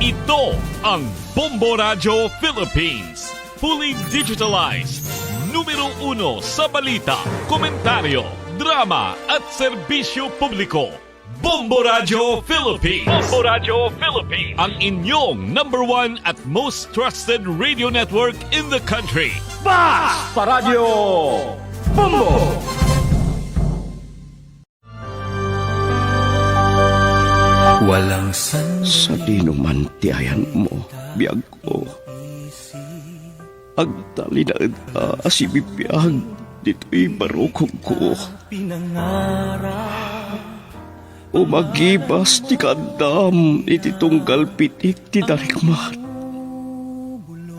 Ito ang Bombo Radio Philippines. Fully digitalized. Numero 1 sa balita, komentaryo, drama at serbisyo publiko. Bombo Radio Philippines. Bombo Radio Philippines. Ang inyong number 1 at most trusted radio network in the country. Basta Radio Bombo! Walang Sa dinuman tiayan mo, biyag ko. Agtali na asibipiyag, dito'y barukong ko. Umagibas ti kandam, iti tunggal pitik ti darikmat.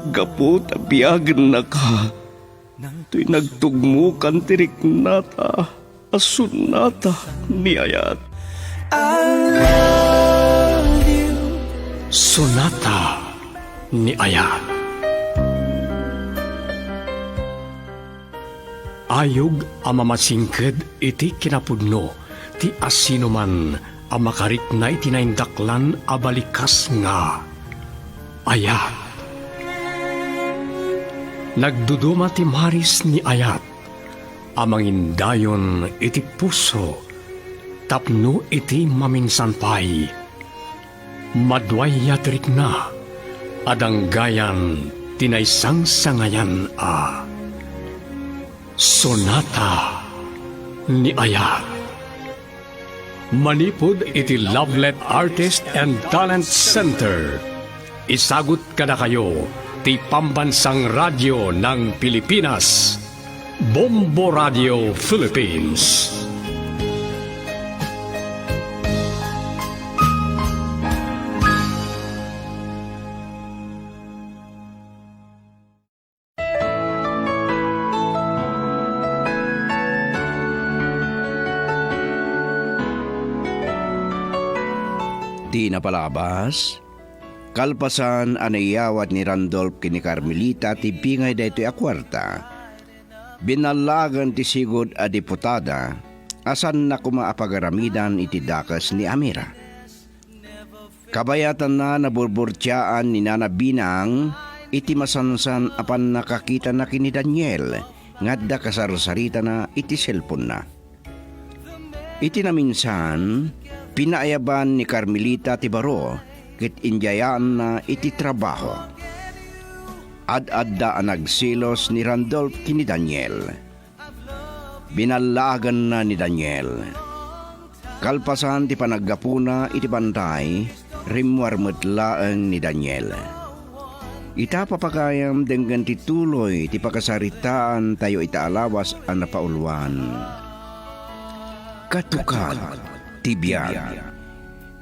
Gapot abiyagan na ka, to'y nagtugmukan tirik nata, asun nata ni ayat. Sonata ni Ayat. Ayog ang mamasingked iti kinapudno, ti asino man ang makarik na itinaindaklan abalikas nga. Ayat. Nagduduma ti maris ni Ayat, amangindayon iti puso, tapno iti maminsanpay. Madway yatrik na, adang gayan tinaysang sangayan a. Sonata ni Ayat. Manipod iti Lovelet Artist and Talent Center. Isagot kada kayo ti pambansang radyo ng Pilipinas. Bombo Radio Philippines. Di napalabas, kalpasan anayawat ni Randolph kini Carmelita ti bingay daytoy a kwarta. Binalagan ti sigod a diputada, asan na kumaapagaramidan iti dakas ni Amira. Kabayatan na naburburtiyaan ni Nana Binang, iti masansan apan nakakita na kini Daniel, ngadda kasarsarita na iti cellphone na. Iti na minsan, pinaayaban ni Carmelita ti baro, kit injayaan na iti trabaho. Ad-adda ang nagsilos ni Randolph kini Daniel. Binalagan na ni Daniel. Kalpasan ti panaggapuna iti bantay, rimwarmet laeng ni Daniel. Ita papakayam denggan ti tuloy ti pakasaritaan tayo itaalawas ang napauluan. Katukan tibiyag.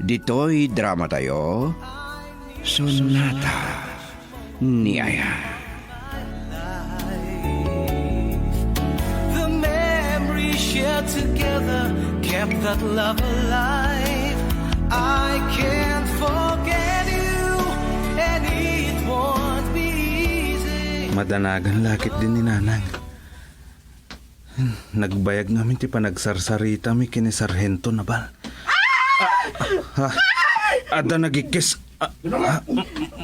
Dito'y drama tayo, Sonata ni Ayat. The memories shared together kept that love alive. I can't forget you, and it won't be easy. madanagan lakit din ni Nanang. Nagbayag namin ti panagsarsarita mi kini Sargento Nabal. Ada nagikis.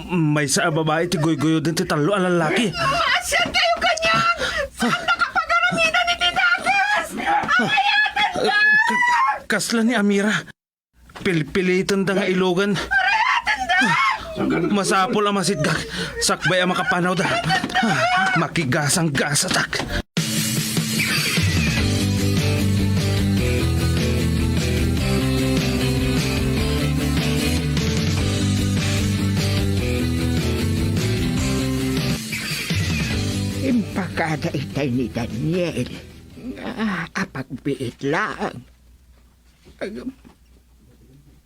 May sa babae ti goy-goyo din ti talo a lalaki. Asan kayo kanya? Saan nakapagaraminan ni Tidagas? Kasla ni Amira. Pilpilitan da nga ilogan. Masapol ang masidgag. Sakbay ang makapanaw da. Makigasang gasatak. Impakada itay ni Daniel. Apagbiit lang.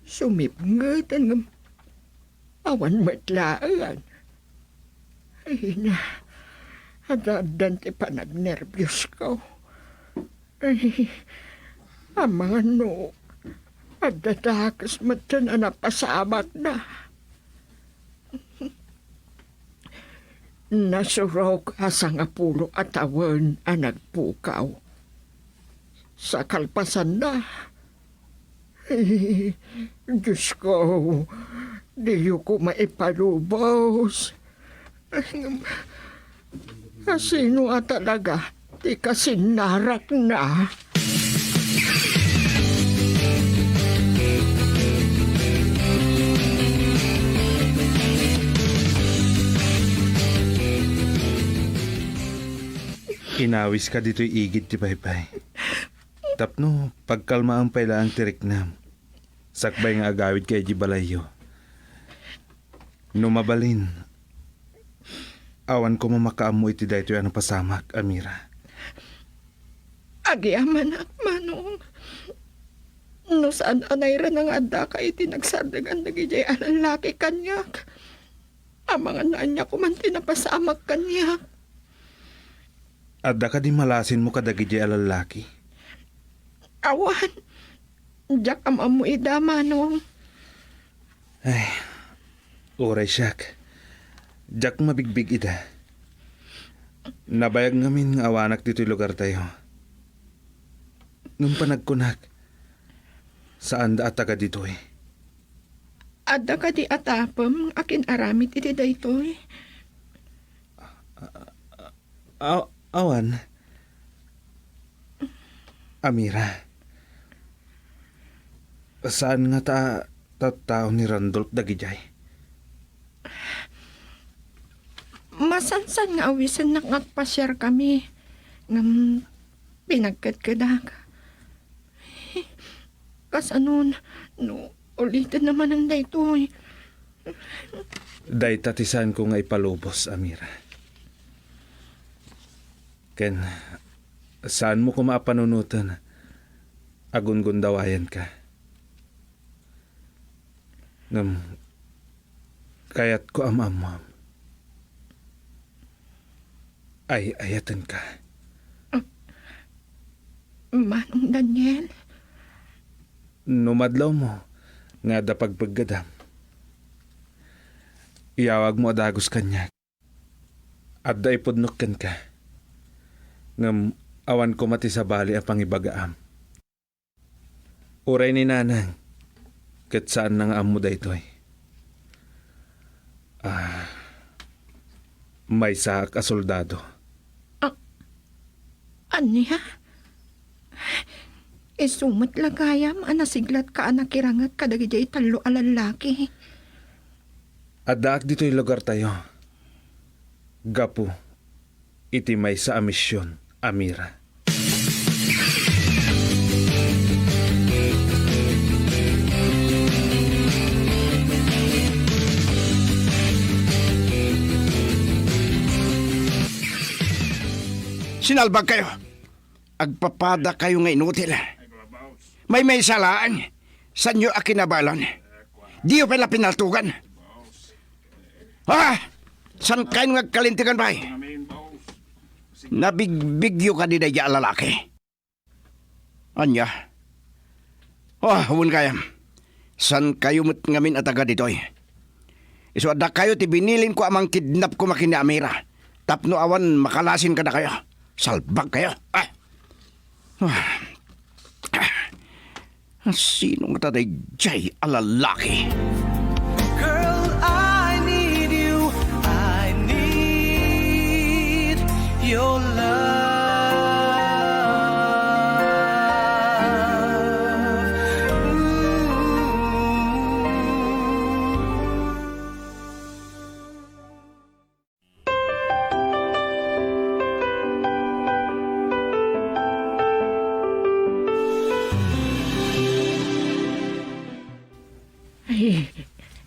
Sumipngat ang awan matlaan. Ay na, adadan ti panagnervyos ko. Ay, amang ano, adadakas matan na napasamak na. Nasurok asang apulo at awan ang nagpukaw. Sa kalpasan na. Ay, Diyos ko, Di ko maipalubos. Sino nga talaga? Di kasi narak na. Inawis ka dito'y igid ti Paypay. Tapno, pagkalma ang pala ang tiriknam. Sakbay nga agawid kay di balayo. Numabalin. Awan ko mamakaamu iti daytoy ano pasamak, Amira. Agyaman ak manong. No saan anay rin ang adda ka iti nagsardagan nagijay alalaki kanyak. Ang mga nanya ko man tinapasamak kanyak. Adda ka di malasin mo kadagi di alalaki. Awan. Diyak amamu ida manong. Ay, oray siyak. Diyak mabigbig ida. Nabayag ngamin nga awanak dito'y lugar tayo. Nung panagkunak, saan da ata ka dito'y? Adda ka di atapam akin aramit iti daytoy. Awan. Amira. Saan nga tao ni Randolph Dagijay? Masansan nga awisan nakakpasyar kami. Ngam pinagkadkadak. Kasanon, no, ulitin naman ang daytoy. Day tatisan ko nga ipalubos, Amira. Ken, saan mo ko mapanunutan? Agun-gundawayan ka. Kaya't ko amam. Ay, ayatan ka. Manong Daniel, Numadlaw mo, nga da pagpaggadam. Iyawag mo adagos kanya. At da ipudnukan ka. Ngam awan ko mati sa bali ang pangibagaam. Uray ni nanang, kat saan nang amo da ito'y. May saak a soldado. anya? Isumat lagayam, anasiglat ka anakirangat kadagijay talo alalaki. Adaak dito'y lugar tayo. Gapu, iti may sa amisyon, Amira. Sinalbag kayo. Agpapada kayo nga inutil. May salaan. San nyo akinabalan? Di yo pala pinaltugan. San kayo nga kalintigan ba? Nabigbigyo ka di daya lalaki. Anya? Huwag kayam. San kayo mo't ngamin at agad ito'y? Isuada kayo ti binilin ko amang kidnap ko makini Amira. Tapno awan makalasin ka na kayo. Salbag kayo. Sino nga tatay jay alalaki? Girl, I need you. I need your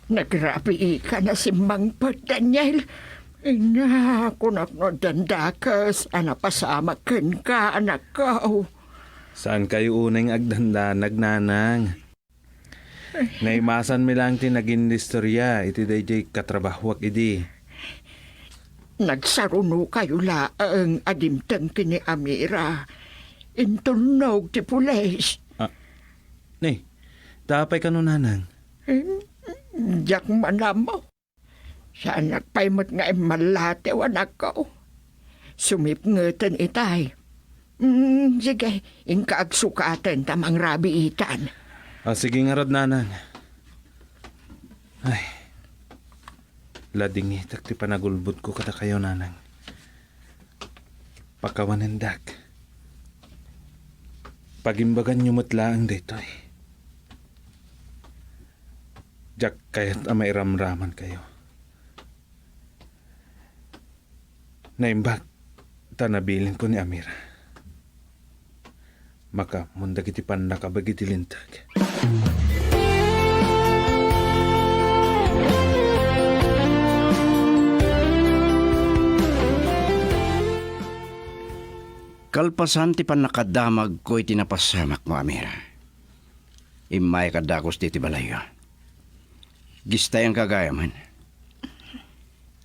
Nagrabi ka na si Mangpot, Daniel. Ina, kunak no dandakas, anapasama ken ka, anak ko. Saan kayo unang agdandanag, nanang? Naimasan mi lang ti naging istorya, iti dayjay katrabahwak idi. Nagsaruno kayo laang adimtang kini Amira. Intunog ti pulis. Nay, tapay ka no, nanang. Diyak manamo. Saan nagpaimot nga malate anak ko. Sumipngetan itay. Sige, inkaagsukaten tamang rabi itan. Sige nga rod, nanang. Ay, Lading itak ti panagulbot ko kada kayo nanang. Pakawanindak. Pagimbagan nyo matlaang ditoy. Jak kaya't mairamraman kayo. Naimbag, tanabilin ko ni Amira. Maka mundag iti pan nakabagitilintag. Kalpasan ti pan nakadamag ko iti napasamak mo, Amira. Imay kadakos ti balayo. Gistay ang kagayaman.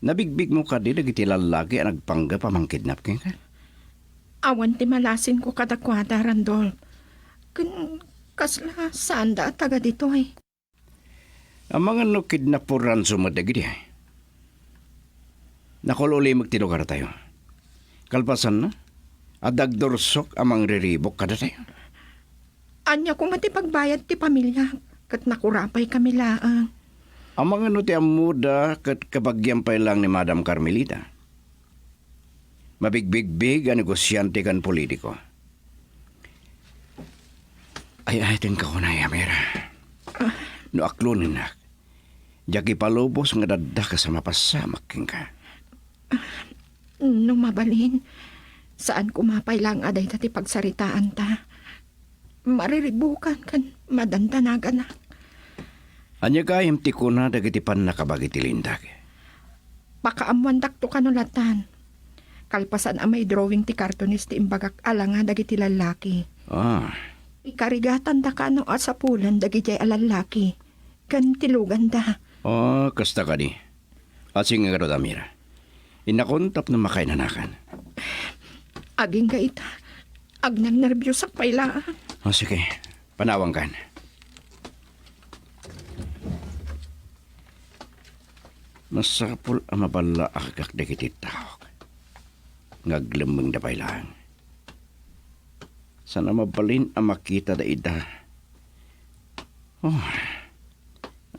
Nabigbig mo ka di dagiti lalaki ang nagpanggap amang kidnap ka. Awan ti malasin ko kadakwada, Randolph. Kasla sanda taga dito eh. Ang mga no kidnap po ransom mo dagiti ay. Nakululi magtinugar tayo. Kalpasan na. Adagdorsok amang riribok kada tayo. Anya ko mati pagbayad ti pamilya. Kat nakurapay kami laang. Ang mga no ti amuda kat kabagyan pa lang ni Madam Carmelita. Mabigbigbig ang negosyante kan politiko. Ay tin ka ko na, Amira. No aklunin na. Jaki palubos nga dadda ka sa mapasamak ka. No mabalin. Saan kumapay lang aday dati pagsaritaan ta. Mariribukan kan madantanagan na. Anya kayam ti ko na dagiti pan nakabagiti lindag. Pakaamuan dakto kanulatan. Kalpasan ang may drawing ti cartoonist ti imbagak alanga dagiti lalaki. Ikarigatan da kano sa pulan dagiti alalaki. Kan tilugan da. Kasta ka di. Asing nga rod, Amira. Inakontap na makainanakan. Aging gaita. Agnang nervyos ak pailaan. Sige. Panawang kan. Masapul ang mabala akak dagiti tao. Ngaglamang da pailaan. Sana mabalin ang makita da ida.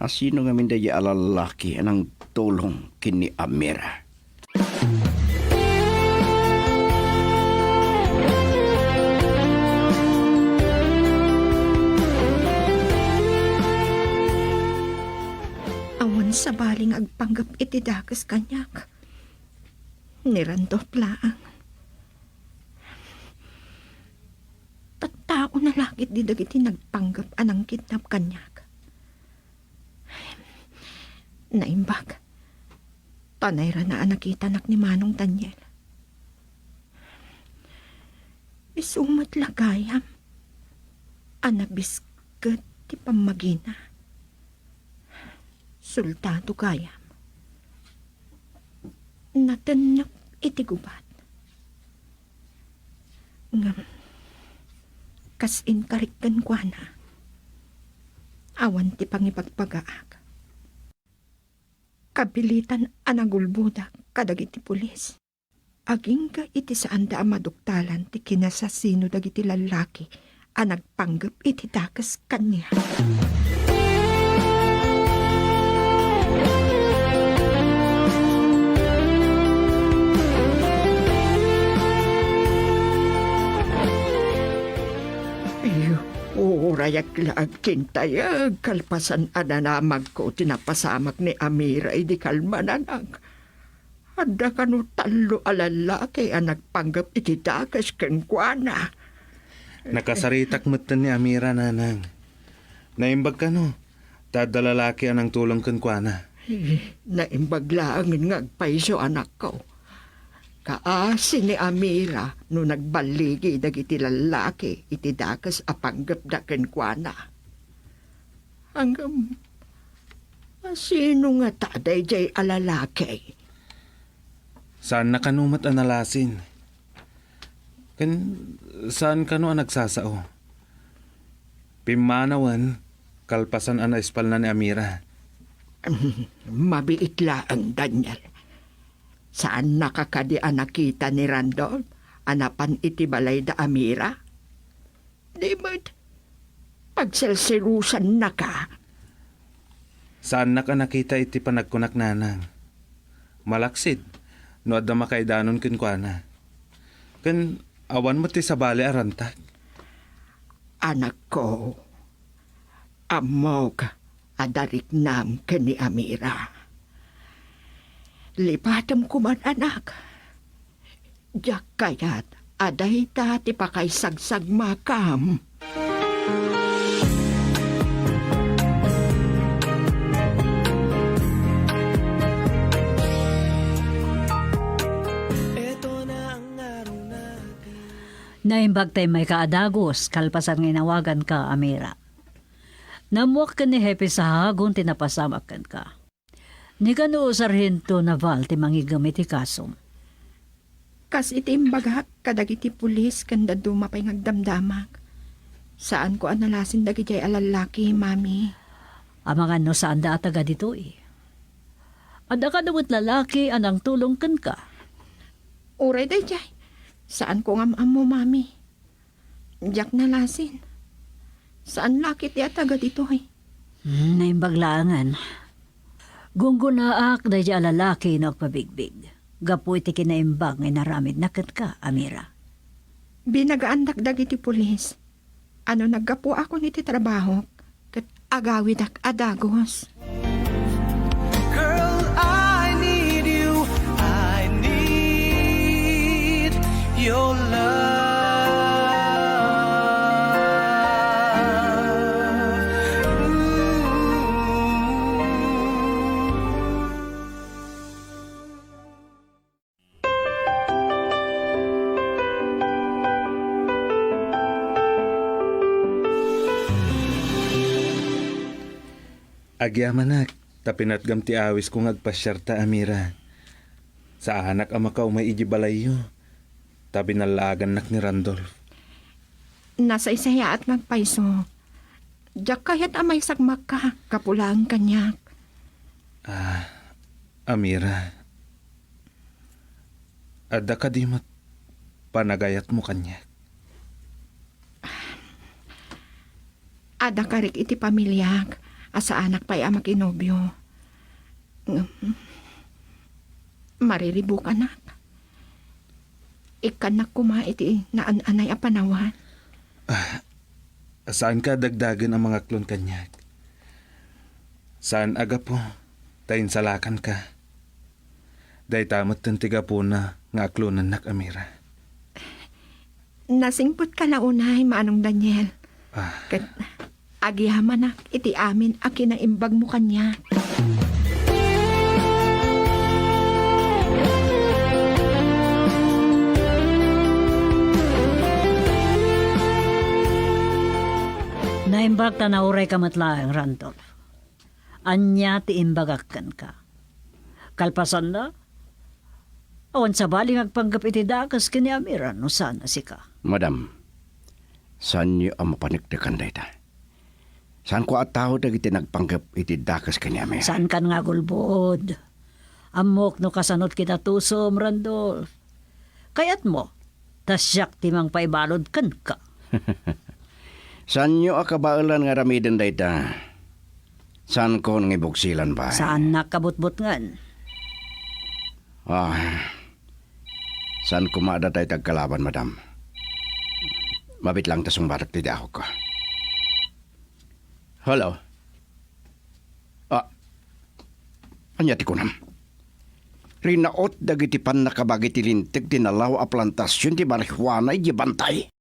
Asino nga minda ya alalaki anang tulong kini Amira. Awan sa baling agpanggap iti dakas kanyak. Nirandop laang. Tattao na lakit di dagiti nagpanggap anang kidnap kanyak. Naimbag. Tanayra na nakita nak ni Manong Daniel. Isumat lagayam. Anabiskat ti pamagina. Sultado kayam. Natanap iti gubat. Ngam, kas inkarikkan kwa na. Awan ti pangipagpagaak. Kabilitan anagulbudak kadagiti pulis. Aging ka iti saan da maduktalan ti kinasasino dagiti lalaki a nagpanggap iti dakas kanya. Rayak laag kintayag, kalpasan ananamag ko tinapasamak ni Amira, di kalmananag. Handa ka no talo alalaki ang nagpanggap iti dakas kenkwana. Nakasaritak matan ni Amira, nanang. Naimbag ka no, tadalalaki anang tulong kenkwana. Naimbag laangin ngagpaiso anak ko. Kaasi ni Amira no nagbaligi dagiti lalaki iti dakas apanggap da kenkwana. Hanggang sino nga taday jay alalaki? Saan na kanumat analasin? Saan kano ang nagsasao? Pimanawan, kalpasan ang ispal na ni Amira. Mabiit laang, Daniel. Saan nakakadi ang nakita ni Randolph? Anapan iti balay da Amira? Di ba't pagselserusan na ka? Saan na ka nakita iti panagkunak nanang? malaksid. No adda makaidanon ken kuana. Ken awan mo ti sabali arantag. Anak ko, amog adariknam ken ni Amira. Lipatam ko man anak. Diyak kayat aday ta ti pakaisagsag makam. Naimbag tay may kaadagos, kalpasan nga inawagan ka, Amira. Namuak ka ni Hepe sa hagon, tinapasamakan ka. Ni ka no sarhento na val, ti mangigamit ti kasom. Kas itimbagak kadagiti pulis kanda dumapay ngagdamdamak. Saan ko analasin dagiti alalaki, mami? Amangan no saan da ataga dito eh. Ada ka dawit lalaki, anang tulong kan ka. Uray day jay. Saan ko nga mo, mami? Diyak nalasin. Saan laki ti ataga dito eh? Naimbag langan. Gunggunaak da di alalaki na pabigbig. Gapu iti kinaimbag nga naramid nakat ka, Amira. Binagaan dagiti pulis. Ano naggapo ako niti trabaho? Kat agawid ak adagos. Girl, I need you. I need your love. Agyamanak, tapinatgam ti awis kong agpasyarta, Amira. Sa anak ang makaw may ijibalayo. Tabi nalagan nak ni Randolph. Nasa isaya at nagpaiso. Diyak kayat amay sagmak ka. Kapulang kanyak. Amira. Adda ka di mat panagayat mo kanya. Ada karik iti pamilyak. Asa anak pa'y amak inobyo. Mariribu ka nak. Ikanak kuma iti naan-anay a panawan. Saan ka dagdagan ang mga klon kanya? Saan aga po? Tayin salakan ka. Day tamot ng tiga po na nga klonan nak, Amira. Nasingput ka na unay, Manong Daniel. Kat agyaman nak iti amin akin na imbag mo kanya. Naimbag ta nauray ka matlaang, Randolph. Anya ti imbagakan ka. Kalpasan na? Awan sa baling agpanggap iti dakas kini Amira no sana si ka. Madam, saan niyo ang mapanikdakan dayta? Saan ko at tao dagiti nagpanggap iti dakas kanya Amira? Saan kan nga gulbod? Amok no kasanot kita tusom, Randolph. Kayat mo, tasyak timang paibalod kan ka. Saan niyo akabaalan nga ramiden dayta? Saan ko nangibuksilan ba? Saan nakabutbut ngan? Saan kumada tayo tagkalaban, madam? Mabit lang tasong barak ti ako ko. Hello? Anya ti kunam? Rinaot dagiti pan nakabagiti lintig tinalaw a plantasyon ti marihuana iji bantay.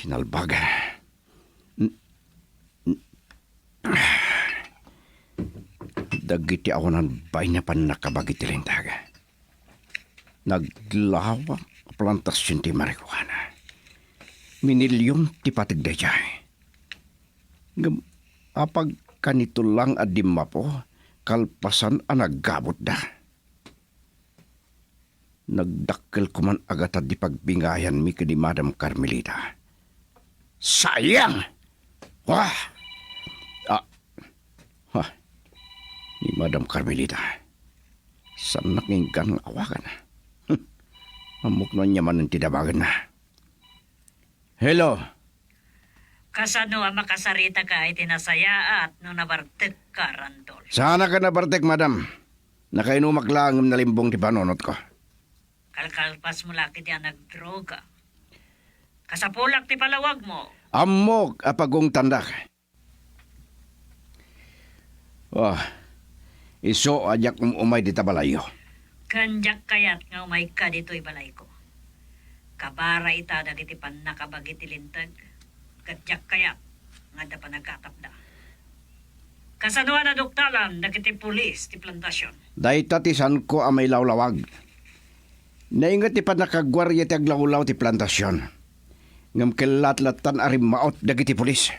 Sinalbaga. Dagiti ako ng bay na pan nakabagiti lintaga. Naglawa plantasyon ti marihuana. Minilyong ti patigday jay. Apag kanito lang adimma po, kalpasan ang naggabot da. Nagdakkel ko man agad di pagbingayan mi kadi Madam Carmelita. Sayang! Ni Madam Carmelita. Saan nakinggan ng awakan? Amok na niya man ang tinabagan na. Hello? Kasano ang makasarita ka ay tinasaya at nung nabartek ka, Randolph. Sana ka na bartek, madam. Nakainumak lang ang nalimbong ti panonot ko. Kalkalpas mo laki diyan nagdroga. Kasapulak ti palawag mo. Amok apagong tandak. Oh, iso ajak umay di tabalayo. Kanjak kayat nga umay ka dito'y balay ko. Kabara ita dagiti pan nakabagi ti lintag. Kadjak kayat nga da pa nagkatapda. Kasanuan na duktalan dagiti pulis ti plantasyon. Dahita ti san ko amay lawlawag. Naingat ti panakagwarya ti aglawlaw ti plantasyon. Ngam kilatlatan arim maot dagiti pulis.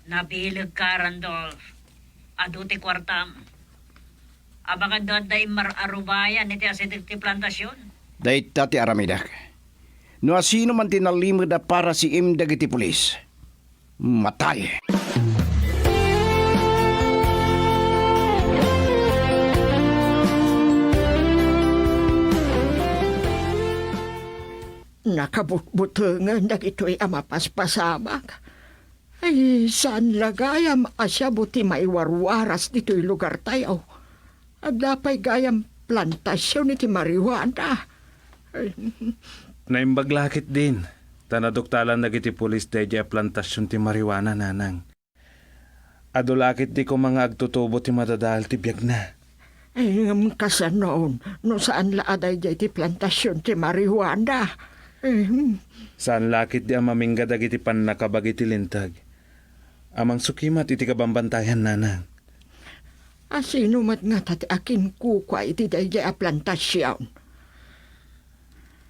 Nabilag ka, Randolph. Adu ti kwartam. Abangan doon da imar-arubayan iti asidik ti plantasyon. Dahita ti aramidak. No asino man tinalimod na para si imdag iti pulis. Matay. Nakabutbutungan na ito'y amapaspasamak. Ay, saan lagayam asya buti may warwaras dito'y lugar tayo. Agdapay gayam plantasyon iti marijuana. Ay, Naimbaglakit din. Tanaduktalan nagiti pulis deja plantasyon ti marijuana nanang. Adulakit di ko mga agtutubo ti madadal ti biyag na. ay kasan noon, no saan laaday di ti plantasyon ti marijuana. Ay, Saan lakit di ang mamingga dagiti pan nakabagi ti lintag. Amang sukimat iti kabambantayan nanang. asino mat nga tati akin kukwa iti day a plantasyon.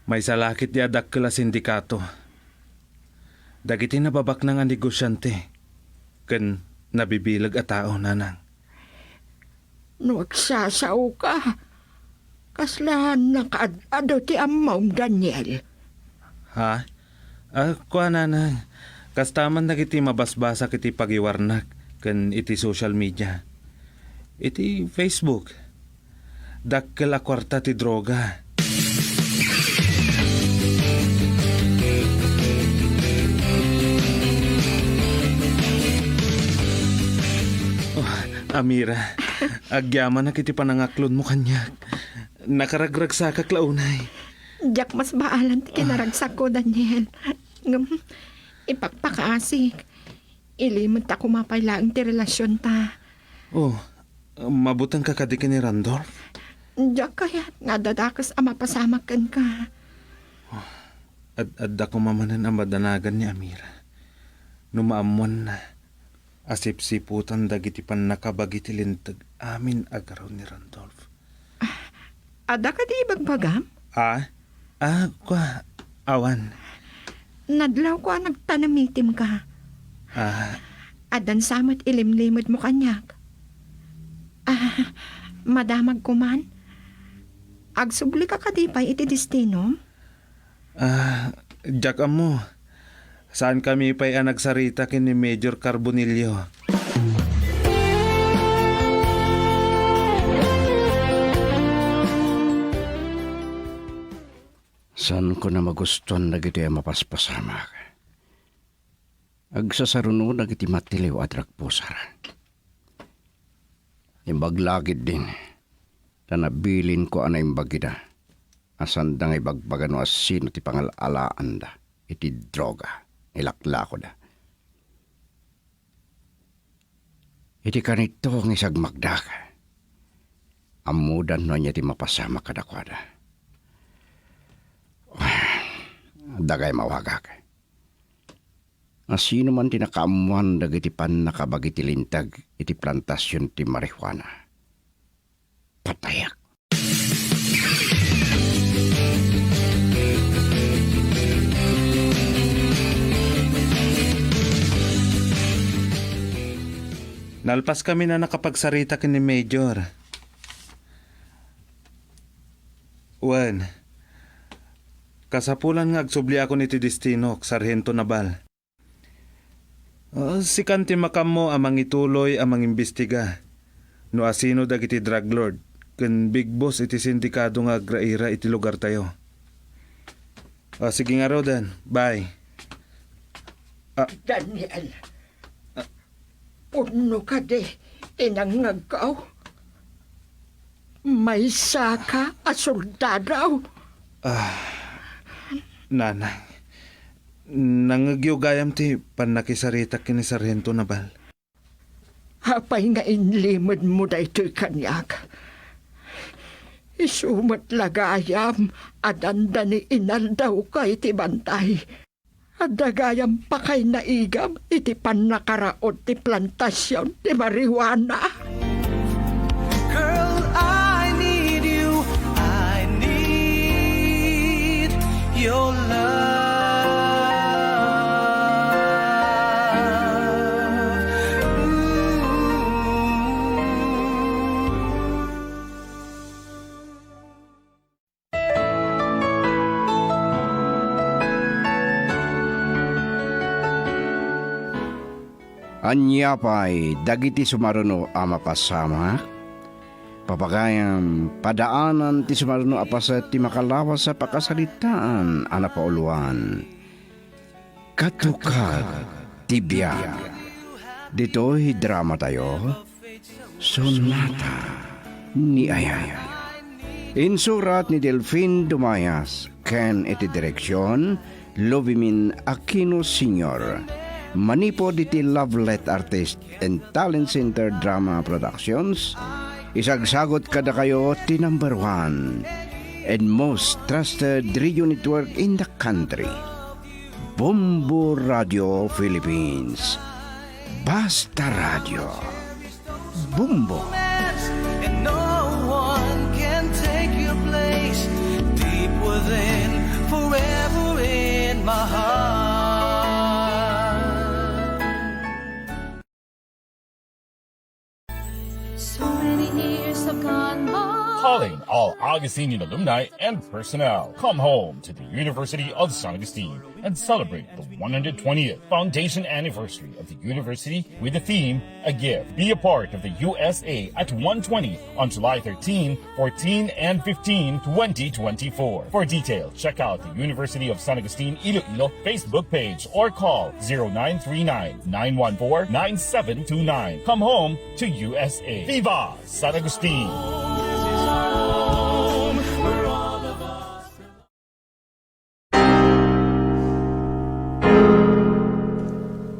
May salakit di adak kala sindikato. Dagiti nababak na nga negosyante. Ken nabibilag a tao nanang. No agsasaw ka, kaslahan nakaadado ti amaw Daniel. Ha? Kuha nanang. Kastaman nagiti mabasbasa kiti pagiwarnak. Ken iti social media. Iti Facebook. Dakkel a kwarta ti droga. Amira, agyaman na kiti panangaklon mo kanyak. Nakaragrag sa kaklaunay. Diyak mas baalan ti kinaragsak ko, Daniel. Ngam, ipagpakasik. Ilimod ta kumapailaang ti relasyon ta. Oh, mabutang kakadikin ni Randolph. Diyak kaya nga dadakas amapasamakan ka. At ako mamanan ang madanagan ni Amira. Numaamuan na. Asip-siputan dagiti pan nakabagi ti lintag amin agaraw ni Randolph. Ada ka di ibagbagam? Awan. Nadlaw ko nagtanamitim ka. Adan samot ilimlimod mo kanyak. Madamag kuman. Agsubli ka kadipay iti destino? Jack mo. Saan kami pa'y nagsarita kin ni Major Carbonillo? Saan ko na magustuhan na giti mapaspasamak. Agsasaruno na giti matiliw at rakpusar. Imbaglagid din. Tanabilin ko anay imbagida. Asan da nga ibagbagan o asino ti pangalalaan da. Iti droga. Ilakla ko da. Iti kanito ang isagmagdak. Amudan no niya ti mapasama kadakwada. Dagay mawagak. Asino man tinakaamuan dagiti pan nakabagi ti lintag iti plantasyon ti marijuana. Patayak. Nalpas kami na nakapagsarita kin ni Major. Wen, kasapulan nga agsubli ako niti Destino, Sargento Nabal. Si kanti makam mo amang ituloy amang imbestiga. No asino dagiti drug lord, ken big boss iti sindikado nga agraira iti lugar tayo. Sige nga, Rodan. Bye. Daniel, puno ka di, inangagaw. May saka at soldadaw. Nanang. Nangagyugayam ti panakisarita kini Sargento Nabal. Hapay nga inlimod mo da ito'y kanyak. Isumat lagayam, adanda ni inaldaw kay ti bantay. Adagayam pa kay naigam, iti panakaraot ti plantasyon ti marijuana. Girl, I need you. I need your love. Anya pa'y dagiti sumaruno a mapasama, papagayam padaanan ti sumaruno apaset ti makalawas sa pakasalitaan ana pauluan. Katukad ti biyag. Dito'y drama tayo, Sonata ni Ayay. Insurat ni Delfin Dumayas, ken iti direksyon, Lovimin Aquino Sr., manipod iti Lovelet Artist and Talent Center Drama Productions, isagsagot kada kayo ti number 1 and most trusted radio network in the country, Bombo Radio Philippines. Basta Radio. Bombo. And no one can take your place. Deep within, forever in my heart. So many years have gone by. Calling all Augustinian alumni and personnel. Come home to the University of San Agustin and celebrate the 120th foundation anniversary of the university with the theme, A Gift. Be a part of the USA at 120 on July 13, 14, and 15, 2024. For details, check out the University of San Agustin Iloilo Facebook page or call 0939-914-9729. Come home to USA. Viva San Agustin!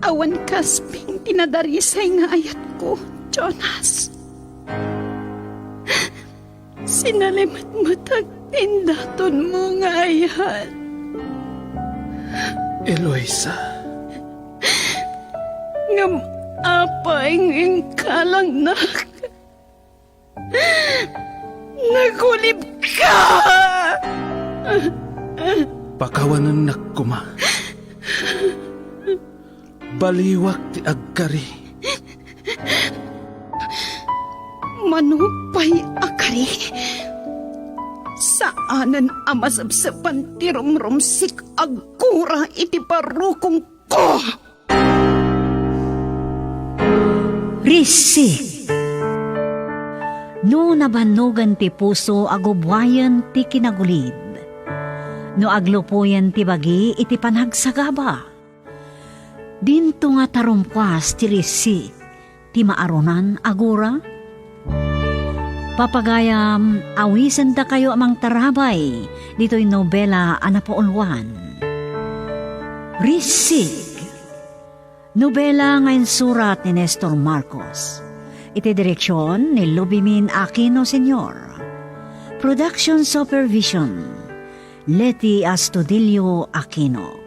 Awan kasping tinadarisay nga ayat ko, Jonas. Sinalimat mo tagtindaton mo nga ayat. Eloisa. Ngam apay ng kalang nagulib ka! Pakawanan nakuma. Baliwak ti agkari. Manupay akari. Saanan amasabsapan ti rumrumsik agkura iti parukong ko. Risik. No nabanugan ti puso agubwayan ti kinagulid. No aglupuyan ti bagi iti panhagsagaba. Dinto nga tarumpwas ti risik ti maarunan agura. Papagayam awisen da kayo amang tarabay dito'y nobela anapaulwan. Risik. Nobela nga insurat ni Nestor Marcos. Iti direksyon ni Lovimin Aquino Sr. Production Supervision Leti Astudillo Aquino.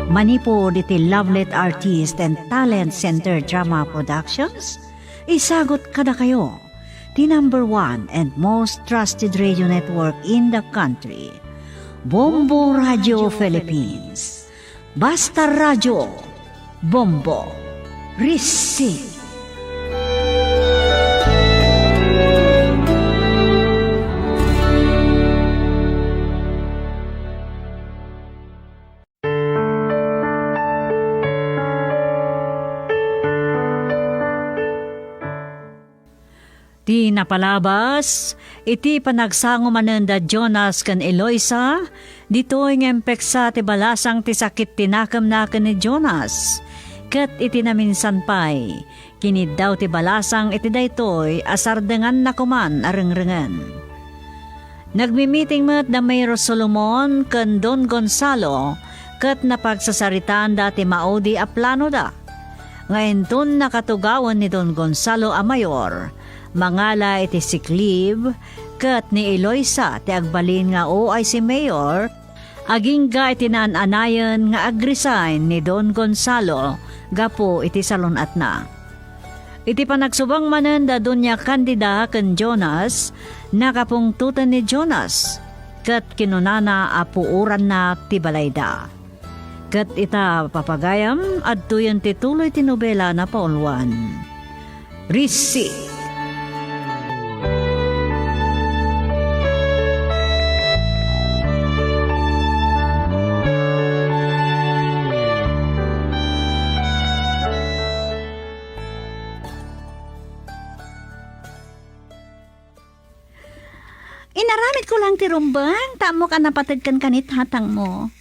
Manipod iti Lovelet Artist and Talent Center Drama Productions. Isagot kada kayo the number 1 and most trusted radio network in the country, Bombo Radio Philippines. Basta Radio. Bombo. Receive. Ti napalabas, iti panagsango mananda Jonas kan Eloisa, dito'y ngempeksa ti balasang ti sakit tinakam na ni Jonas. Kat iti naminsan pa'y, kinid daw ti balasang iti daytoy asardengan na kuman arengrengan. Nagmimiting met da Mayro Solomon kan Don Gonzalo, kat napagsasaritaan dati maudi a plano da. Ngayon ton nakatugawan ni Don Gonzalo a mayor, mangala iti si Clive, kat ni Eloisa ti agbalin nga o ay si Mayor, aging ga iti naananayan nga agresign ni Don Gonzalo, gapo iti salunat na. Iti panagsubang manen da Doña Candida ken Jonas, nakapungtutan ni Jonas, kat kinunana apuuran na ti balayda. Kat ita papagayam at tuyan tituloy ti nobela na paulwan. Risi. Inaramid ko lang ti rumbang, tamo ka napatid kan kanit hatang mo.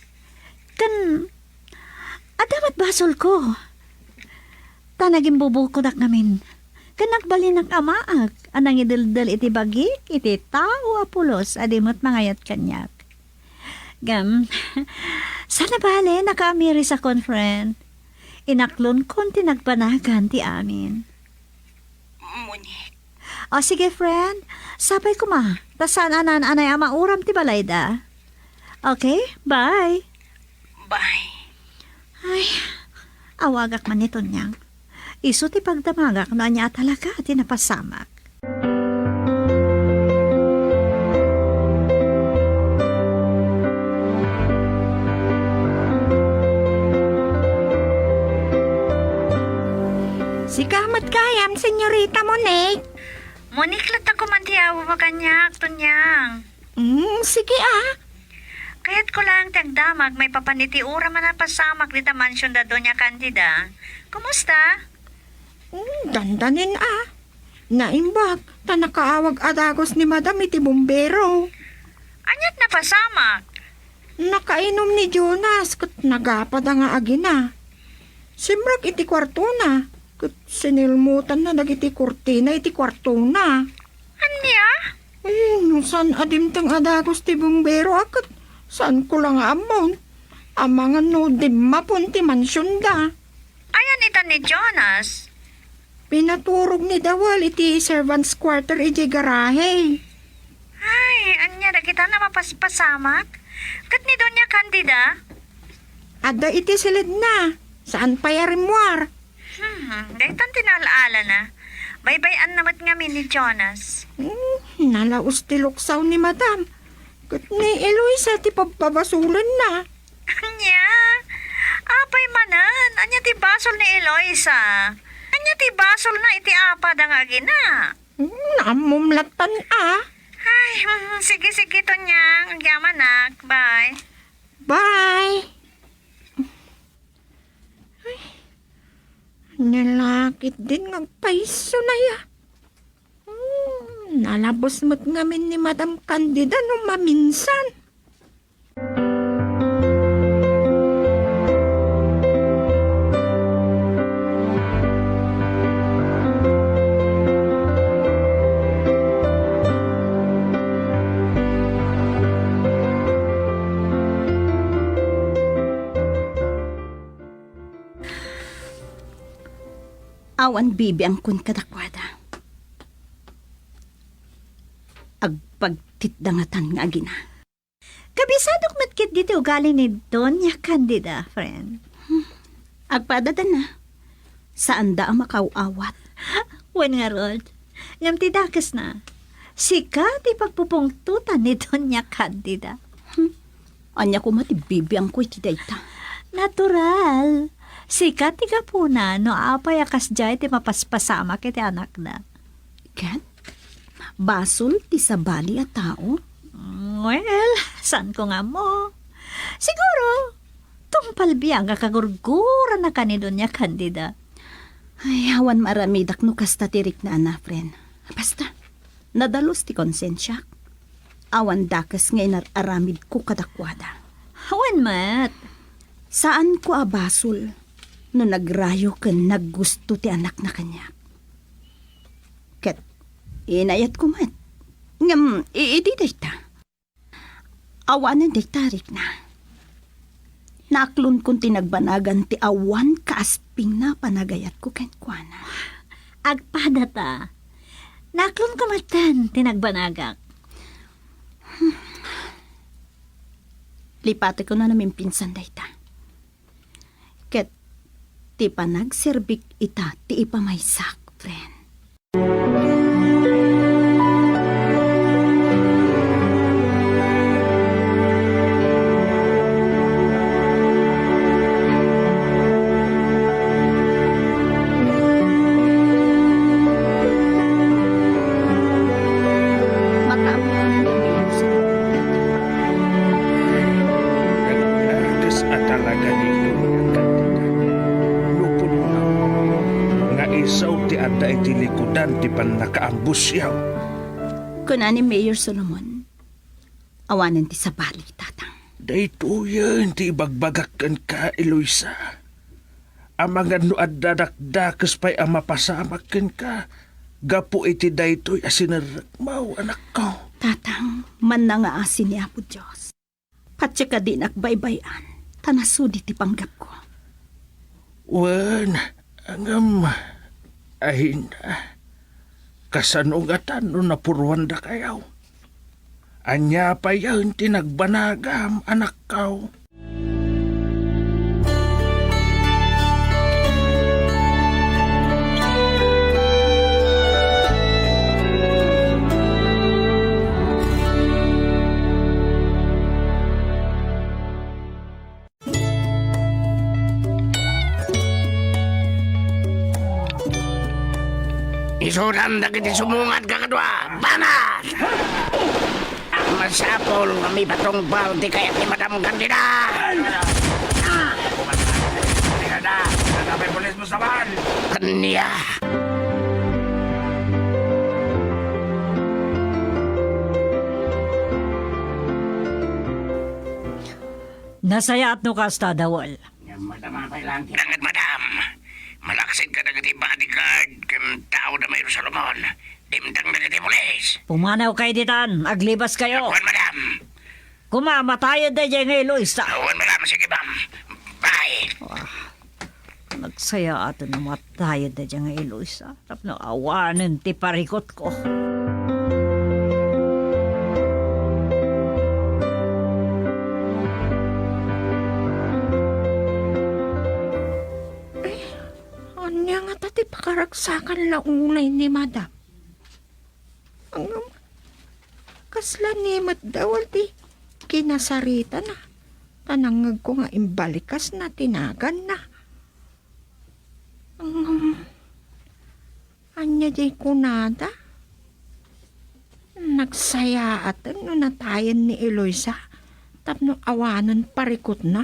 Kan, adamat basol ko. Tanaging bubukudak namin. Kan nagbalin ng amaag, anang idildil iti bagik, iti tao apulos, adimot mangayat kanyak. Gam, sana bale nakaamiri sa conference. Inaklon kon tinagpanagan ti amin. Monique. O sige friend, sabay ko ma. Tasan anan-anay ama uram ti balayda. Okay, bye. Bye. Ay, awagak man nito niyang. Iso ti pagdamagak na niya talaga ti napasamak. Si kamat kayam, senyorita Monique. Monique, lata ko man tiyaw makanyak, tunyang. Sige ah. Kaya't ko lang tagdamag, may papaniti ura man napasamak dita mansyon da Doña Candida. Kumusta? Dandanin ah. Naimbag, ta nakaawag adagos ni madam iti bumbero. Anyat napasamak? Nakainom ni Jonas, kat nagapad nga agina. Simrag iti kwarto na. Kat sinilmutan na nagiti kurtina iti kwarto na. Anya? Ay, saan adimtang adagos ti bumbero akat saan ko lang amon. Amangan no dimma pun ti mansyon da. Ayan ita ni Jonas. Pinaturog ni Dawal iti servants quarter iti garahe. Ay, anya na kita na mapaspasamak? Kat ni Doña Candida? Ada iti silid na. Saan pa yarimwar? Daytan tinalaala na. Baybayan namat ngamin ni Jonas. Nalaos ti luksaw ni madam. Kat ni Eloisa ti pagpabasulan na. Anya? Apay manan. Anya ti basol ni Eloisa. Anya ti basol na iti apad ang agina. Namumlatan ah. Ay, sige to niyang. Agyaman nak. Bye. Bye. Nalakit din ng paiso na ya. Nalabos mo't ngamin ni Madam Candida nung maminsan. Awan bibi ang kun kadakwada. Agpagtitdangatan nga agina. Kabisadok matkit dito ugali ni Doña Candida, friend. Agpadada na. Saan da ang makauawat? Wen nga rod, ngam ti dakes na. Sika ti pagpupungtutan ni Doña Candida. Anya ko matibibi ang kuy ti dayta. Natural. Sika ti kapuna no apay akas jay ti mapaspasama kiti anak na. Ken? Basol ti sabali a tao? Well, saan ko nga mo? Siguro, tungpalbiyang kakagurgura na kanino niya Candida. Ay, hawan maramidak no kasta tirik na ana, friend. Basta, nadalos ti konsensya. Awan dakas nga inararamid ko kadakwada. Hawan mat. Saan ko abasol no nagrayo ken naggusto ti anak na kanya. Ket inayat ko mat. Ngam idi dayta. Awanan daytarik na. Naklon kong tinagbanagan ti awan kaasping na panagayat ko ken kuana. Agpada ta. Naklon ka matan, tinagbanaga. Lipati ko na namin pinsan dayta. Ket ti panagserbik ita ti ipamaysak, friend. Nagdagas at talaga dito yung kandida. Lupon mo na. Nga isaw ti adda iti likudan ti pan nakaambusyaw. Kunani Mayor Solomon, awanan ti sabali, tatang. Dayto yan ti ibagbagakan ka, Eloisa. Amangan no adda dakdakas pa'y amapasamakan ka. Gapo iti daytoy asinaragmaw, anak ko. Tatang, man na nga asin ni Apo Diyos. Patya ka din akbaybayan, tanasudi ti panggap ko. Wan, angam, ahinda. Kasanugatan no napurwan da kayaw. Anya pa yan tinagbanagam, anak ko. Isuran na kiti sumungat ka kadwa, banat! Masapol nga may patong balti kaya ni Madam Candida! Candida, nanapay polis mo sa ban! Kanya! Nasayaat no ka, Stadawal. Nangat, Madam! Malaksid ka na kiti bodyguard kung tao na mayroon sa Solomon. Dimdang na kiti polis. Pumanaw kayo ditan, aglibas kayo. Awan, Madam! Kumamatayan na dyan ngayon, Luisa. Awan, Madam! Sige, Bam! Bye! Nagsaya ato na matayan na dyan ngayon, Luisa. Tapos na awanan ti parikot ko. Anya nga tati pakaragsakan launay ni madam. Ang kasla ni madawal ti kinasarita na. Tanangag ko nga imbalikas na tinagan na. Anya di kunada. Nagsaya atan no natayan ni Eloisa. Tapno awanan parikot na.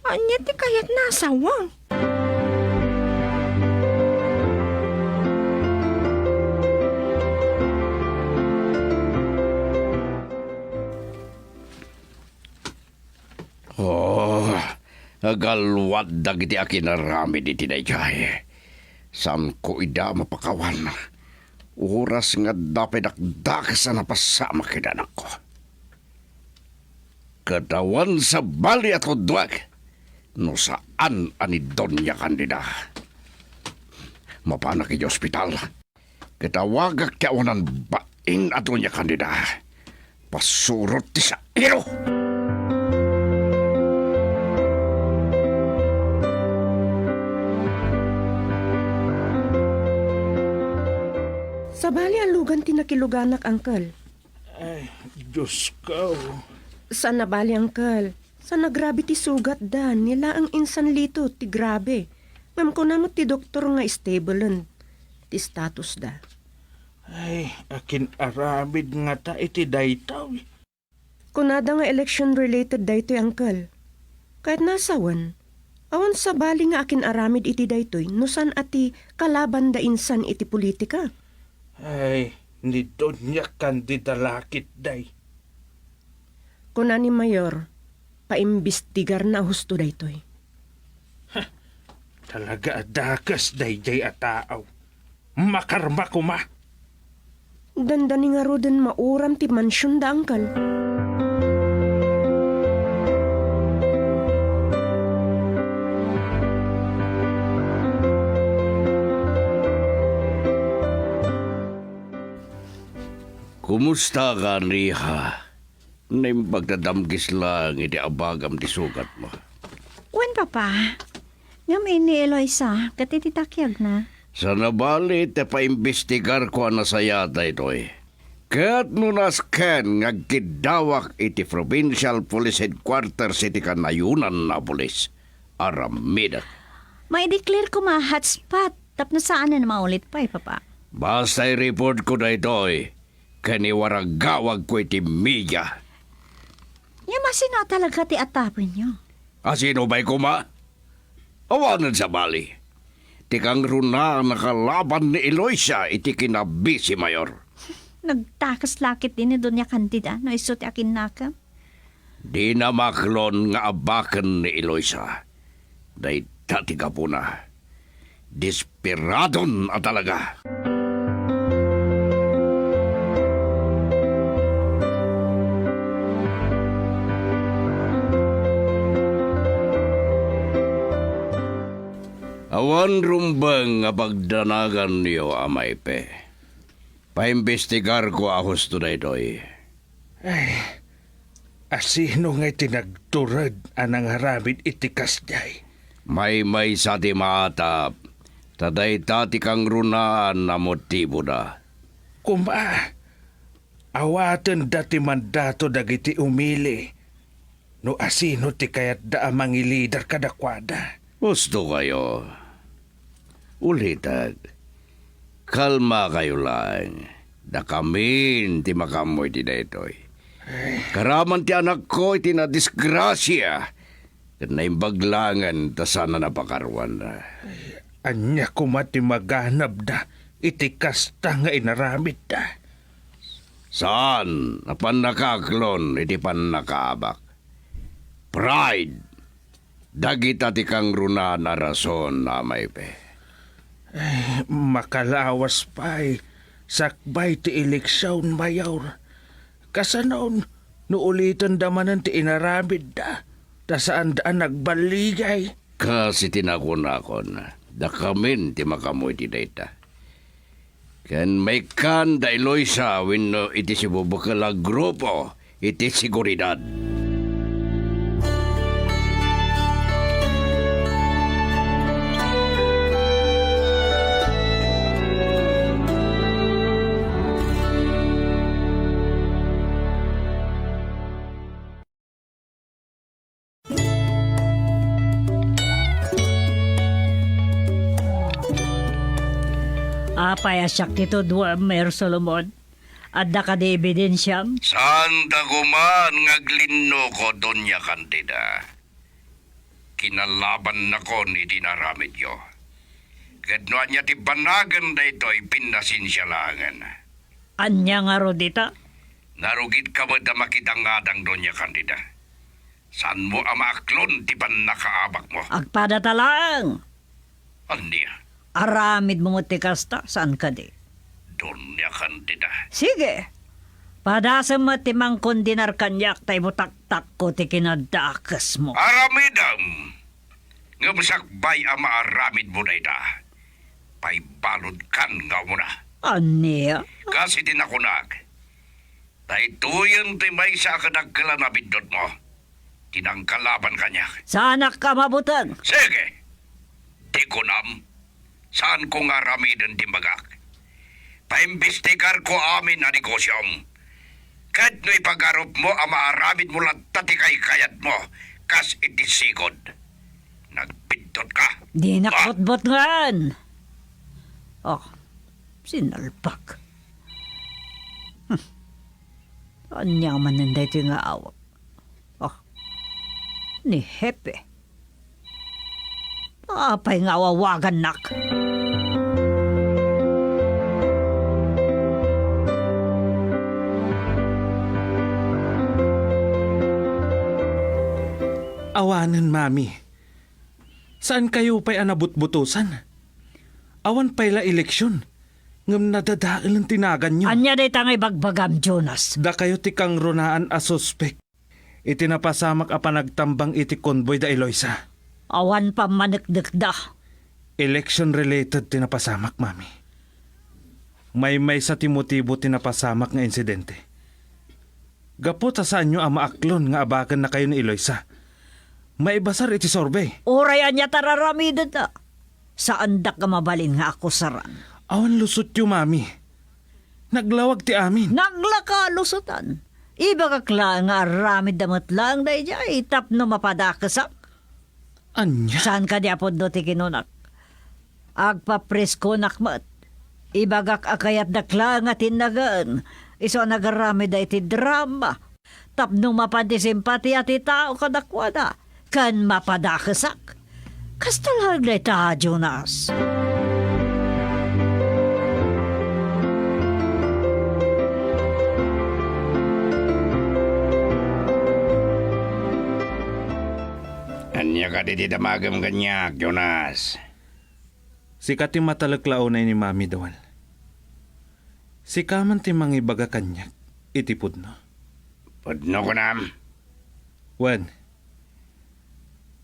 Anya ti kayat nasawang. Oh, agalwad dagiti akinarami di tinayjay. San ko ida mapakawan. Oras nga dapat dakdakas na napasama kidanak ko. Katawan sa bali at hudwag. No saan ani Doña Candida. Mapana ki ospital. Katawagak kawanan baing at Doña Candida. Pasurot ti sa iro. Sabali alugan tinakiluganak, Uncle. Ay, Diyos ko. Saan nabali, Uncle? Sa nagrabe ti sugat da, nila ang insan lito, ti grabe. Ngam ko na mo ti doktor nga stablean, ti status da. Ay, akin aramid nga ta iti daytaw. Kunada nga election-related da ito, Uncle. Kahit nasawan, Awan sa bali nga akin aramid iti daytoy, nusan ati kalaban da insan iti politika. Ay, ni Doña Candida lakit day. Kuna ni Mayor, paimbestigar na husto daytoy. Talaga adakas day jay ataaw. Makarma ko ma. Dandani nga roden mauram ti mansyon da angkal. Kumusta ka, Riha? Naimbagdadamgis lang iti abagam ti sugat mo. Wen, Papa. Ngam ini Eloisa, katititakyag na. Sa nabali, te paimbestigar ko ang nasayata ito eh. Kaya't nunas ken ngagkidawak iti Provincial Police Headquarters iti kanayunan na polis. Aramida. May declare ko hotspot. Tapno saan na maulit pa Papa. Basta i-report ko na ito eh. Kaniwaragawag ko iti media. Yung masino talaga ti atapin nyo. Sino ba'y kuma? Awanan sa bali. Tikang runa nakalaban ni Eloisa iti kinabi si Mayor. Nagtakas lakit din ni Doña Candida no iso ti akin nakam. Di na maklon nga abakan ni Eloisa. Day tati ka po na. Desperadon at talaga. Awan rumbang nga pagdanagan niyo, amay pe. Paimbestigar ko ahos to na ito'y. Ay, asino nga'y tinagturad anang haramid itikas jay. May sa ti maatap. Taday tati kang runaan na motibo na. Kuma, awatan dati mandato dagiti umili. No asino ti kayat da amang ilidar kadakwada. Gusto kayo. Ulitan. Kalma kayo lang. Da kamin ti makamoy ti daytoy. Karaman ti anak ko iti na disgrasya. Kat na imbaglangan ta sana napakarwan na. Anya kumati maganap da. Iti kasta nga inaramid da. Saan? Apan nakaklon iti pan nakaabak. Pride. Dagita ti kang runa na rason na may pe. Ay, makalawas pa'y sakbay ti eleksyon mayor. Kasanaon, nuulitan damanan ti inaramid da. Ta saan daan nagbaligay. Kasi tinakon-akon. Da kamin ti makamoy ti dayta. Ken may kan da Eloisa wenno iti si bubukala grupo iti seguridad. Apay asyak tito dua Mayor Solomon. Adda ka di ebidensyam? Saan daguman ngaglinno ko, Doña Candida? Kinalaban na ko ni dinaramid yo. Gadnoan niya ti banagan da ito'y pinasinsyalaangan. Anya nga ro dita? Narugit ka ba da makitang ngadang, Doña Candida? Saan mo amaaklon ti pan nakaabak mo? Agpada talang. Anya? Aramid mo ti kasta, saan ka di? Doña Candida. Sige. Padasam mo ti mangkon dinar kanyak tay butak-tak ko ti kinadakas mo. Aramidam! Nga masakbay ama aramid mo na ita. Paibalod kan nga mo na. Anya? Kasi tinakunag. Dahituyan ti may sa kadagkala na bindot mo. Tinangkalaban kanyak. Sana ka mabutang. Sige. Di ko nam. Saan ko nga ramidan timbagak? Paimbestigar ko amin na negosyom. Kahit no ipagarop mo, ama aramid mo lang tatikay kayat mo. Kas itisigod. Nagpindot ka. Di nakotbot ngan. Oh, sinalpak. Anya man nanday ito nga awak. Oh, ni Hepe. Apay nga awawagan nak. Awanan, mami. Saan kayo pa'y anabut-butusan? Awan pa'y la eleksyon. Ngam nadadaal ang tinagan nyo. Anya day tangay bagbagam, Jonas. Da kayo tikang runaan a suspek. Iti napasamak a panagtambang iti konboy da Eloisa. Awan pa manekdek da. Election-related tinapasamak, mami. May sa timotibo tinapasamak nga insidente. Gapot sa saan nyo ang maaklon nga abagan na kayo ni Eloisa. Maibasar iti sorbay. Oray anya tararamida da. Saan da ka mabalin nga ako saran? Awan lusot yu, mami. Naglawag ti amin. Naglaka lusutan. Iba kakla nga aramid damat lang da ijay. Tapno mapadakasak. Anya? Saan ka di apod do ti kinunak? Agpapresko nakmat. Ibagak akayat dakla nga tinagaan. Iso nagaramid da iti drama. Tapno mapandisimpati at itao kadakwada. Kan mapadakasak. Kastalag na ita, Jonas. Anya ka di damagam ganyak, Jonas. Sikat ti matalaklao na ni mami dawal. Sikaman ti mangibaga kanyak. Iti pudno. Pudno ko nam. Wen.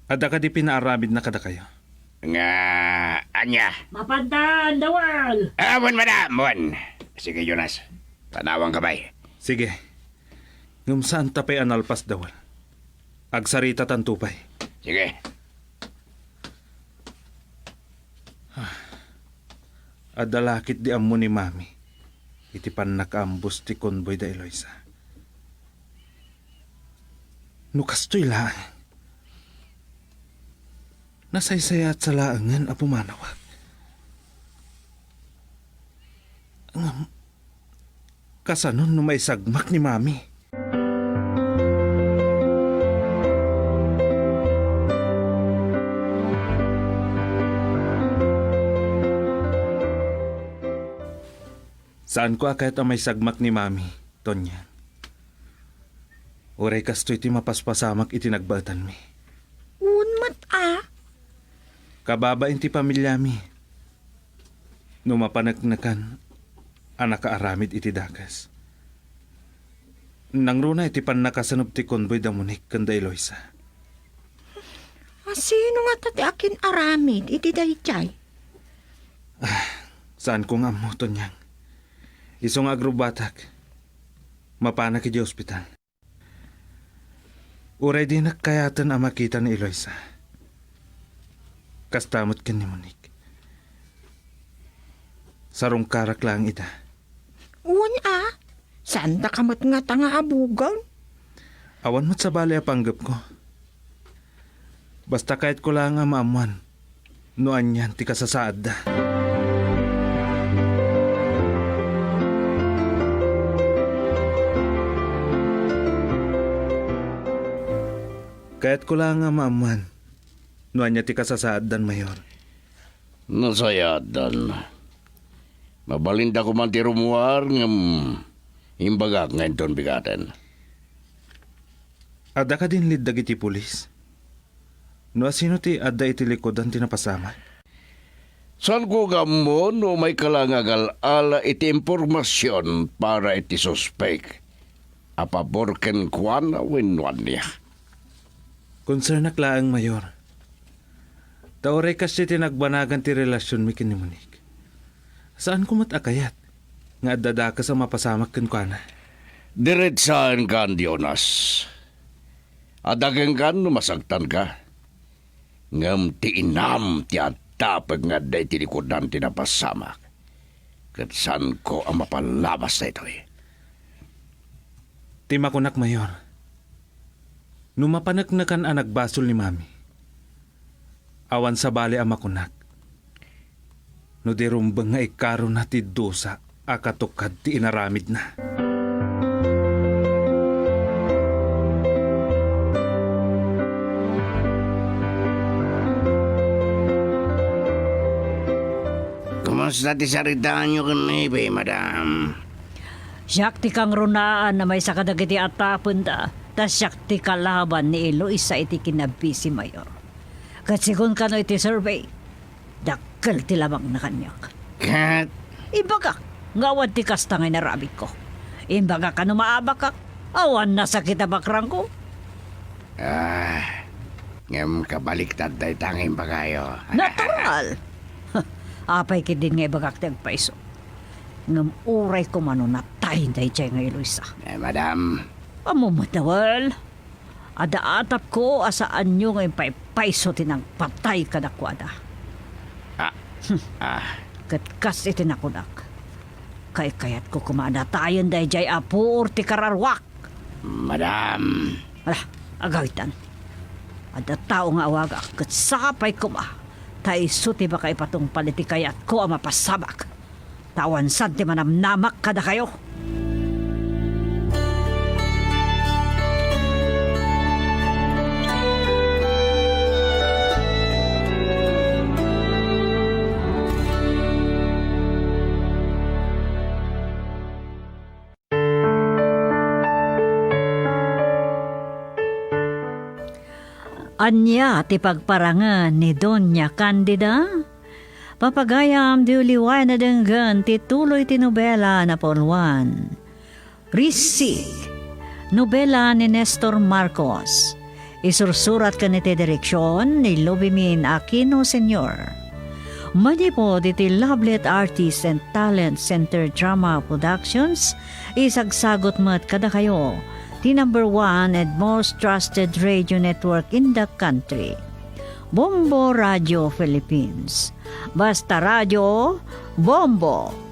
Ada ka di pinaaramid na kada kayo. Nga, anya. Mapandaan, dawal! Wan, madam, wan. Sige, Jonas. Tanawang kabay. Sige. Ngum saan tapay analpas dawal. Agsarita tantupay. Sige. Adalakit di ammo ni mami. Iti pan nakaambos ti konboy da Eloisa. Nukastoy lang. Nasaysayat sa laangan a pumanawag. Kasanon no may sagmak ni mami. Saan ko akayat ang may sagmak ni mami, Tonya? Oray kastoy ti mapaspasamak iti nagbatan mi. Unmat Kababain ti pamilya mi. No mapanagnakan, anak kaaramid iti dakas. Nang runa iti pan nakasanop ti konboy damunik kanda Eloisa. Sino nga tati akin aramid, iti dayjay? Saan ko nga mo, Tonyang? Isong agrubatak. Mapanak iti ospital. Uray di nakayatan ang makita ni Eloisa. Kastamot ken ni Monique. Sarong karak lang ita. Saan da kamat nga tanga abugan? Awan mo't sa bali panggap ko. Basta kahit ko lang nga maamuan. Noan yan ti kasasaad da. Kahit ko lang nga maamuan. Noan niya ti kasasaad dan, Mayor. Nasayadan. Mabalinda ko man ti rumuar ng imbagak ngayon ton bigaten. Ada ka din lidag iti pulis. No sino ti ada iti likodan tinapasama? San ko gamo no may kalangagal ala iti impormasyon para iti suspek. Apaborken kwan na winwan niya. Concern na klaang, Mayor. Taoray kasi tinagbanagan ti relasyon mi kin ni Monique. Saan ko matakayat? Nga dadaka sa mapasamak kin kwa na. Diretsaan kan, Jonas. Adagang kan masagtan ka. Ngam ti inam ti atapag nga day tinikodan tinapasamak. Kat saan ko ang mapalabas na ito eh. Timakunak, Mayor. Numapanaknakan ang nagbasol ni Mami. Awan sa bali ang makunak. No di rumbang nga ikaro na ti dosa, akatukad ti inaramid na. Kamusta ti saritaan nyo kami, madam? Siyak ti kang runaan na may sakadagiti atapon da. Tas siyak ti kalaban ni Eloisa iti kinabi si Mayor. Katsigon ka no iti survey. Dakkel ti lamang na kanyak. Kat, Ibaga, ngawad ti kasta ngay narabik ko. Imbaga ka no maabakak. Awan na sakit abakrang ko. ngam kabaliktad tayo tanging bagayo. Natural. Apay ki din nga ibagak ti agpaiso. Ngam uray ko mano natayin tayo chay nga Eloisa. Madam, Amumatawal. Ada-atap ko asaan nyo ngayon paiso tinang patay kadakwada. Katkas itinakunak. Kay kayat ko kumanatayan dahi jay apur ti kararwak. madam. Ala, agawitan. Ada tao nga awagak kat sapay kuma. Taiso ti baka ipatong palitikayat ko ang mapasabak. Tawan san ti manamnamak kada kayo. Anya ti pagparangan ni Doña Candida. Papagayam di uliway na denggan ti tuloy ti nobela na Polwan. Risik, nobela ni Nestor Marcos. Isursurat ka ni ti direksyon ni Lobimin Aquino Sr. Manipo di ti Lovelet Artists and Talent Center Drama Productions. Isagsagot mat kada kayo. The number 1 and most trusted radio network in the country. Bombo Radio Philippines. Basta Radio, Bombo.